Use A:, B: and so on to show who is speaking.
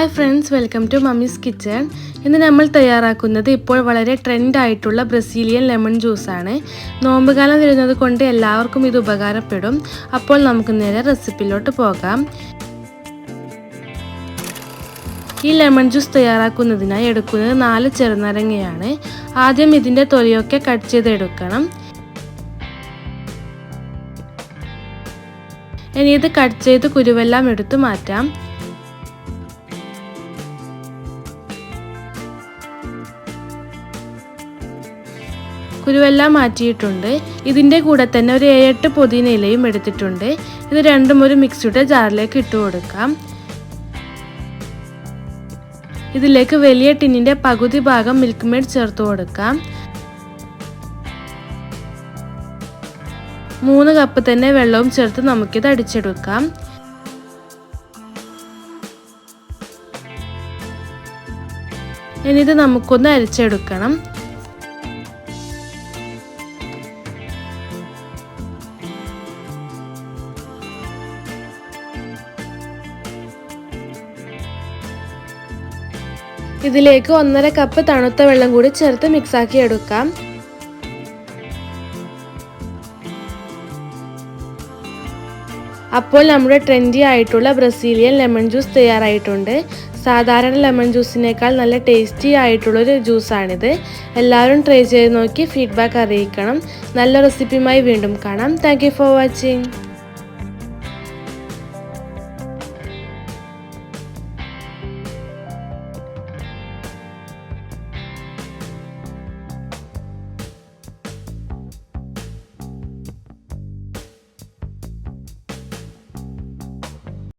A: Hi friends, welcome to mummy's kitchen. ഇന്ന് നമ്മൾ തയ്യാറാക്കുന്നത് ഇപ്പോൾ വളരെ ട്രെൻഡ് ആയിട്ടുള്ള ബ്രസീലിയൻ ലെമൺ ജ്യൂസാണ്. നോമ്പുകാലം വരുന്നത് കൊണ്ട് എല്ലാവർക്കും ഇത് ഉപകാരപ്പെടും. അപ്പോൾ നമുക്ക് നേരെ റെസിപ്പിയിലോട്ട് പോകാം. ഈ ലെമൺ ജ്യൂസ് തയ്യാറാക്കുന്നതിനായി എടുക്കുന്നത് 4 ചെറുനാരങ്ങയാണ്. ആദ്യം ഇതിൻ്റെ തൊലിയൊക്കെ കട്ട് ചെയ്തെടുക്കണം. ഇനി ഇത് കട്ട് ചെയ്ത് കുരുവെല്ലാം എടുത്തു മാറ്റാം. കുരുവെല്ലാം മാറ്റിയിട്ടുണ്ട്. ഇതിൻ്റെ കൂടെ തന്നെ ഒരു 7-8 പുതിന ഇലയും എടുത്തിട്ടുണ്ട്. ഇത് രണ്ടും ഒരു മിക്സിയുടെ ജാറിലേക്ക് ഇട്ട് കൊടുക്കാം. ഇതിലേക്ക് വലിയ ടിന്നിൻ്റെ പകുതി ഭാഗം മിൽക്ക് മെയ്ഡ് ചേർത്ത് കൊടുക്കാം. 3 കപ്പ് തന്നെ വെള്ളവും ചേർത്ത് നമുക്കിത് അടിച്ചെടുക്കാം. ഇനി ഇത് നമുക്കൊന്ന് അരിച്ചെടുക്കണം. ഇതിലേക്ക് 1.5 കപ്പ് തണുത്ത വെള്ളം കൂടി ചേർത്ത് മിക്സാക്കി എടുക്കാം. അപ്പോൾ നമ്മുടെ ട്രെൻഡി ആയിട്ടുള്ള ബ്രസീലിയൻ ലെമൺ ജ്യൂസ് തയ്യാറായിട്ടുണ്ട്. സാധാരണ ലെമൺ ജ്യൂസിനേക്കാൾ നല്ല ടേസ്റ്റി ആയിട്ടുള്ളൊരു ജ്യൂസാണിത്. എല്ലാവരും ട്രൈ ചെയ്ത് നോക്കി ഫീഡ്ബാക്ക് അറിയിക്കണം. നല്ല റെസിപ്പിയുമായി വീണ്ടും കാണാം. Thank you for watching.